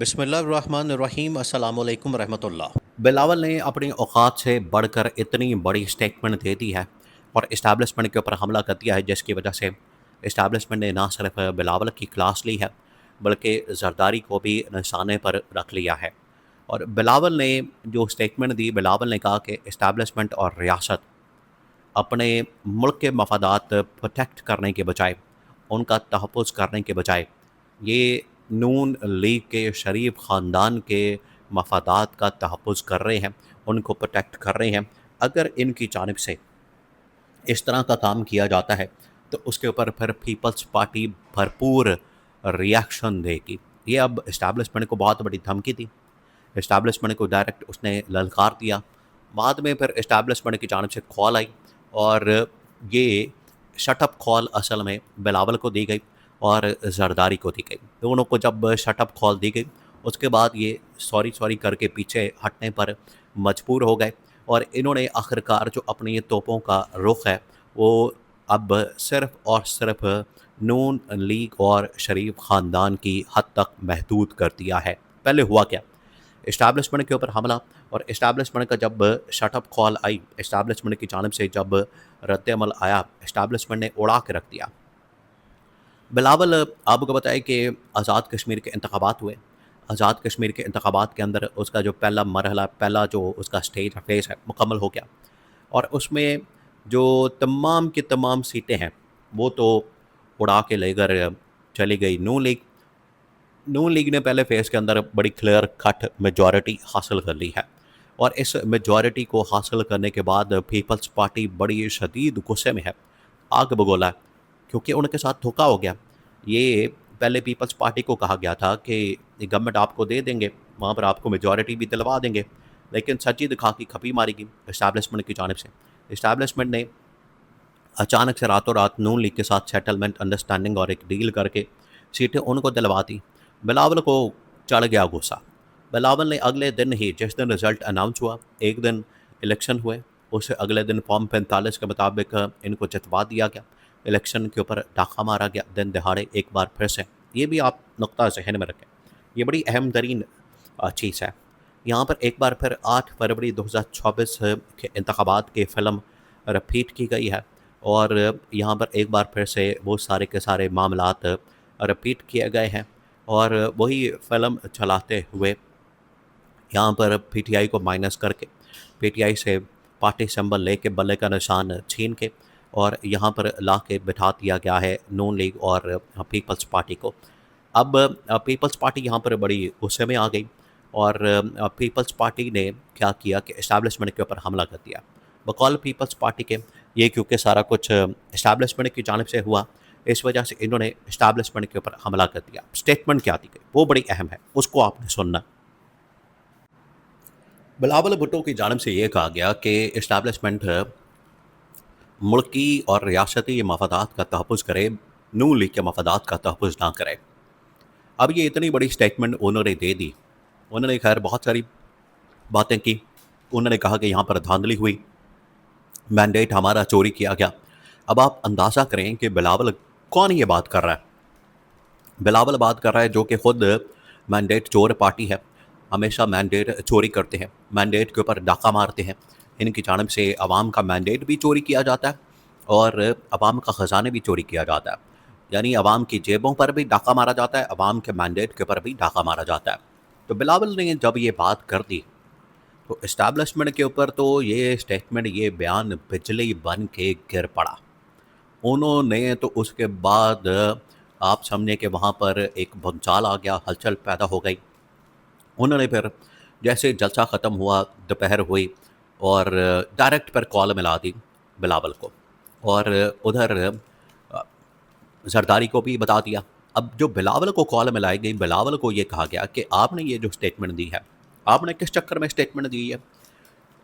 بسم اللہ الرحمن الرحیم السلام علیکم ورحمۃ اللہ۔ بلاول نے اپنی اوقات سے بڑھ کر اتنی بڑی سٹیٹمنٹ دے دی ہے اور اسٹیبلشمنٹ کے اوپر حملہ کر دیا ہے، جس کی وجہ سے اسٹیبلشمنٹ نے نہ صرف بلاول کی کلاس لی ہے بلکہ زرداری کو بھی نشانے پر رکھ لیا ہے۔ اور بلاول نے جو سٹیٹمنٹ دی، بلاول نے کہا کہ اسٹیبلشمنٹ اور ریاست اپنے ملک کے مفادات پروٹیکٹ کرنے کے بجائے، ان کا تحفظ کرنے کے بجائے، یہ نون لیگ کے شریف خاندان کے مفادات کا تحفظ کر رہے ہیں، ان کو پروٹیکٹ کر رہے ہیں۔ اگر ان کی جانب سے اس طرح کا کام کیا جاتا ہے تو اس کے اوپر پھر پیپلز پارٹی بھرپور ریاکشن دے گی۔ یہ اب اسٹیبلشمنٹ کو بہت بڑی دھمکی دی، اسٹیبلشمنٹ کو ڈائریکٹ اس نے للکار دیا۔ بعد میں پھر اسٹیبلشمنٹ کی جانب سے کال آئی اور یہ شٹ اپ کال اصل میں بلاول کو دی گئی اور زرداری کو دی گئی۔ دونوں کو جب شٹ اپ کال دی گئی، اس کے بعد یہ سوری کر کے پیچھے ہٹنے پر مجبور ہو گئے، اور انہوں نے آخرکار جو اپنی یہ توپوں کا رخ ہے وہ اب صرف اور صرف نون لیگ اور شریف خاندان کی حد تک محدود کر دیا ہے۔ پہلے ہوا کیا؟ اسٹیبلشمنٹ کے اوپر حملہ، اور اسٹیبلشمنٹ کا جب شٹ اپ کال آئی، اسٹیبلشمنٹ کی جانب سے جب رد عمل آیا، اسٹیبلشمنٹ نے اڑا کے رکھ دیا۔ بلاول آپ کو بتائے کہ آزاد کشمیر کے انتخابات ہوئے، آزاد کشمیر کے انتخابات کے اندر اس کا جو پہلا مرحلہ، پہلا جو اس کا اسٹیج فیز ہے مکمل ہو گیا، اور اس میں جو تمام کی تمام سیٹیں ہیں وہ تو اڑا کے لے کر چلی گئی نون لیگ۔ نون لیگ نے پہلے فیز کے اندر بڑی کلیئر کٹ میجورٹی حاصل کر لی ہے، اور اس میجورٹی کو حاصل کرنے کے بعد پیپلز پارٹی بڑی شدید غصے میں ہے، آگ بگولا ہے، کیونکہ ان کے ساتھ دھوکا ہو گیا۔ یہ پہلے پیپلز پارٹی کو کہا گیا تھا کہ گورنمنٹ آپ کو دے دیں گے، وہاں پر آپ کو میجورٹی بھی دلوا دیں گے، لیکن سچی دکھا کی کھپی ماری گئی اسٹیبلشمنٹ کی جانب سے۔ اسٹیبلشمنٹ نے اچانک سے راتوں رات نون لیگ کے ساتھ سیٹلمنٹ، انڈرسٹینڈنگ اور ایک ڈیل کر کے سیٹیں ان کو دلوا دی۔ بلاول کو چڑھ گیا غصہ۔ بلاول نے اگلے دن ہی، جس دن رزلٹ اناؤنس ہوا، ایک دن الیکشن ہوئے، اس سے اگلے دن فارم 45 کے مطابق ان کو جتوا دیا گیا، الیکشن کے اوپر ڈاکہ مارا گیا دن دہاڑے ایک بار پھر سے۔ یہ بھی آپ نقطہ ذہن میں رکھیں، یہ بڑی اہم ترین چیز ہے۔ یہاں پر ایک بار پھر 8 فروری 2024 کے انتخابات کی فلم رپیٹ کی گئی ہے، اور یہاں پر ایک بار پھر سے وہ سارے کے سارے معاملات رپیٹ کیے گئے ہیں، اور وہی فلم چلاتے ہوئے یہاں پر پی ٹی آئی کو مائنس کر کے، پی ٹی آئی سے پارٹی سمبل لے کے بلے کا نشان چھین کے، اور یہاں پر لا کے بٹھا دیا گیا ہے نون لیگ اور پیپلز پارٹی کو۔ اب پیپلز پارٹی یہاں پر بڑی غصے میں آ گئی، اور پیپلز پارٹی نے کیا کیا کہ اسٹیبلشمنٹ کے اوپر حملہ کر دیا۔ بقول پیپلز پارٹی کے، یہ کیونکہ سارا کچھ اسٹیبلشمنٹ کی جانب سے ہوا، اس وجہ سے انہوں نے اسٹیبلشمنٹ کے اوپر حملہ کر دیا۔ سٹیٹمنٹ کیا دی گئی وہ بڑی اہم ہے، اس کو آپ نے سننا۔ بلاول بھٹو کی جانب سے یہ کہا گیا کہ اسٹیبلشمنٹ ملکی اور ریاستی مفادات کا تحفظ کرے، نون لیگ کے مفادات کا تحفظ نہ کرے۔ اب یہ اتنی بڑی سٹیٹمنٹ انہوں نے دے دی، انہوں نے خیر بہت ساری باتیں کی، انہوں نے کہا کہ یہاں پر دھاندلی ہوئی، مینڈیٹ ہمارا چوری کیا گیا۔ اب آپ اندازہ کریں کہ بلاول کون یہ بات کر رہا ہے؟ بلاول بات کر رہا ہے جو کہ خود مینڈیٹ چور پارٹی ہے، ہمیشہ مینڈیٹ چوری کرتے ہیں، مینڈیٹ کے اوپر ڈاکہ مارتے ہیں، ان کی جانب سے عوام کا مینڈیٹ بھی چوری کیا جاتا ہے اور عوام کا خزانے بھی چوری کیا جاتا ہے، یعنی عوام کی جیبوں پر بھی ڈاکہ مارا جاتا ہے، عوام کے مینڈیٹ کے اوپر بھی ڈاکہ مارا جاتا ہے۔ تو بلاول نے جب یہ بات کر دی تو اسٹیبلشمنٹ کے اوپر تو یہ سٹیٹمنٹ، یہ بیان بجلی بن کے گر پڑا۔ انہوں نے تو اس کے بعد آپ سمجھیں کہ وہاں پر ایک بھونچال آ گیا، ہلچل پیدا ہو گئی۔ انہوں نے پھر جیسے جلسہ ختم ہوا، دوپہر ہوئی، اور ڈائریکٹ پر کال ملا دی بلاول کو، اور ادھر زرداری کو بھی بتا دیا۔ اب جو بلاول کو کال ملائی گئی، بلاول کو یہ کہا گیا کہ آپ نے یہ جو سٹیٹمنٹ دی ہے، آپ نے کس چکر میں سٹیٹمنٹ دی ہے؟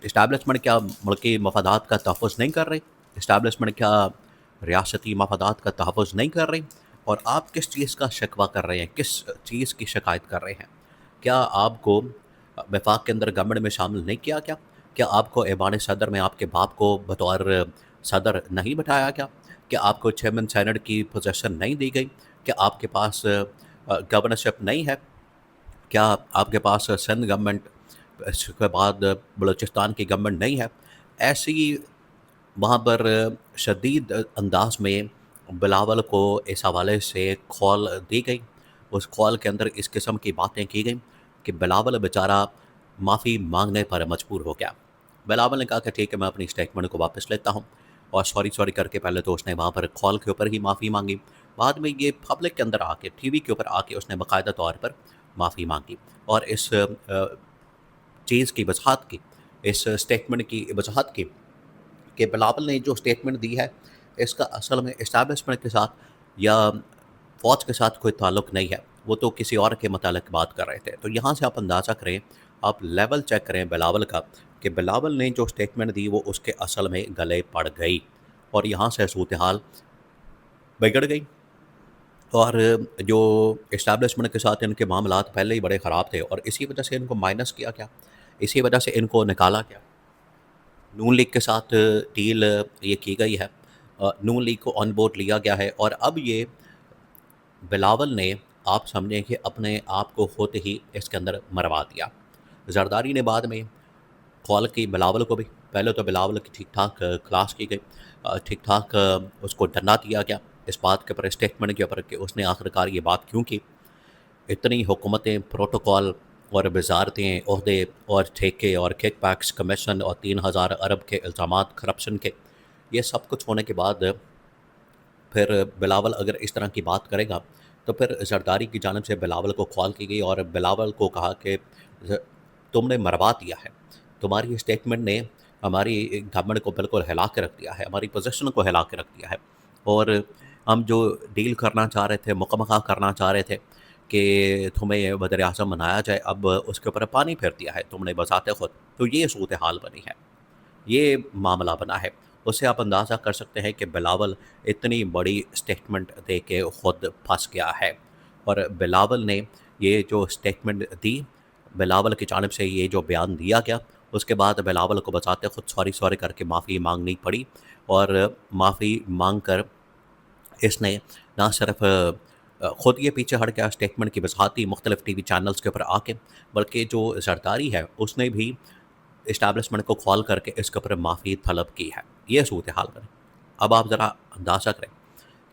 اسٹیبلشمنٹ کیا ملکی مفادات کا تحفظ نہیں کر رہی؟ اسٹیبلشمنٹ کیا ریاستی مفادات کا تحفظ نہیں کر رہی؟ اور آپ کس چیز کا شکوہ کر رہے ہیں، کس چیز کی شکایت کر رہے ہیں؟ کیا آپ کو وفاق کے اندر گورنمنٹ میں شامل نہیں کیا گیا؟ کیا آپ کو ایوان صدر میں آپ کے باپ کو بطور صدر نہیں بٹھایا گیا؟ کیا آپ کو چیئرمین سینٹ کی پوزیشن نہیں دی گئی؟ کیا آپ کے پاس گورنرشپ نہیں ہے؟ کیا آپ کے پاس سندھ گورنمنٹ، اس کے بعد بلوچستان کی گورنمنٹ نہیں ہے؟ ایسی وہاں پر شدید انداز میں بلاول کو اس حوالے سے کال دی گئی. اس کال کے اندر اس قسم کی باتیں کی گئیں کہ بلاول بیچارہ معافی مانگنے پر مجبور ہو گیا. بلاول نے کہا کہ ٹھیک ہے میں اپنی اسٹیٹمنٹ کو واپس لیتا ہوں، اور سوری کر کے پہلے تو اس نے وہاں پر کال کے اوپر ہی معافی مانگی. بعد میں یہ پبلک کے اندر آ کے ٹی وی کے اوپر آ کے اس نے باقاعدہ طور پر معافی مانگی، اور اس چیز کی وضاحت کی، اس اسٹیٹمنٹ کی وضاحت کی کہ بلاول نے جو اسٹیٹمنٹ دی ہے اس کا اصل میں اسٹیبلشمنٹ کے ساتھ یا فوج کے ساتھ کوئی تعلق نہیں ہے، وہ تو کسی اور کے متعلق بات کر رہے تھے. تو یہاں سے آپ اندازہ کریں، آپ لیول چیک کریں بلاول کا کہ بلاول نے جو اسٹیٹمنٹ دی وہ اس کے اصل میں گلے پڑ گئی، اور یہاں سے صورتحال بگڑ گئی. اور جو اسٹیبلشمنٹ کے ساتھ ان کے معاملات پہلے ہی بڑے خراب تھے، اور اسی وجہ سے ان کو مائنس کیا گیا، اسی وجہ سے ان کو نکالا گیا. نون لیگ کے ساتھ ڈیل یہ کی گئی ہے، نون لیگ کو آن بورڈ لیا گیا ہے، اور اب یہ بلاول نے آپ سمجھیں کہ اپنے آپ کو خود ہی اس کے اندر مروا دیا. زرداری نے بعد میں کال کی بلاول کو بھی، پہلے تو بلاول کی ٹھیک ٹھاک کلاس کی گئی، ٹھیک ٹھاک اس کو ڈنڈا دیا گیا اس بات کے اوپر، اسٹیٹمنٹ کے اوپر کہ اس نے آخرکار یہ بات کیوں کی. اتنی حکومتیں، پروٹوکول اور وزارتیں، عہدے اور ٹھیکے اور کک بیکس، کمیشن اور 3,000 ارب کے الزامات کرپشن کے، یہ سب کچھ ہونے کے بعد پھر بلاول اگر اس طرح کی بات کرے گا تو پھر زرداری کی جانب سے بلاول کو کال کی گئی، اور بلاول کو کہا کہ تم نے مروا دیا ہے، تمہاری اسٹیٹمنٹ نے ہماری گورنمنٹ کو بالکل ہلا کے رکھ دیا ہے، ہماری پوزیشن کو ہلا کے رکھ دیا ہے، اور ہم جو ڈیل کرنا چاہ رہے تھے، مکمہ کرنا چاہ رہے تھے کہ تمہیں وزیر اعظم بنایا جائے، اب اس کے اوپر پانی پھیر دیا ہے تم نے بذات خود. تو یہ صورتحال بنی ہے، یہ معاملہ بنا ہے. اس سے آپ اندازہ کر سکتے ہیں کہ بلاول اتنی بڑی اسٹیٹمنٹ دے کے خود پھنس گیا ہے. اور بلاول نے یہ جو اسٹیٹمنٹ دی، بلاول کی جانب سے یہ جو بیان دیا گیا، اس کے بعد بلاول کو بچاتے خود سوری کر کے معافی مانگنی پڑی، اور معافی مانگ کر اس نے نہ صرف خود یہ پیچھے ہٹ گیا اسٹیٹمنٹ کی وضاحتی مختلف ٹی وی چینلز کے اوپر آ کے، بلکہ جو زرداری ہے اس نے بھی اسٹیبلشمنٹ کو کال کر کے اس کے اوپر معافی طلب کی ہے. یہ صورتحال بنی. اب آپ ذرا اندازہ کریں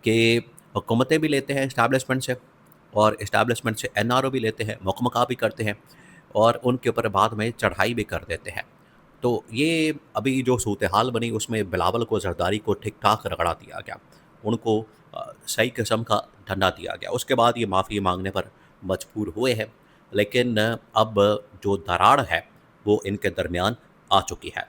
کہ حکومتیں بھی لیتے ہیں اسٹیبلشمنٹ سے، اور اسٹیبلشمنٹ سے این آر او بھی لیتے ہیں، مکمہ بھی کرتے ہیں، اور ان کے اوپر بعد میں چڑھائی بھی کر دیتے ہیں. تو یہ ابھی جو صورتحال بنی اس میں بلاول کو، زرداری کو ٹھیک ٹھاک رگڑا دیا گیا، ان کو صحیح قسم کا ڈنڈا دیا گیا. اس کے بعد یہ معافی مانگنے پر مجبور ہوئے ہیں، لیکن اب جو دراڑ ہے وہ ان کے درمیان آ چکی ہے.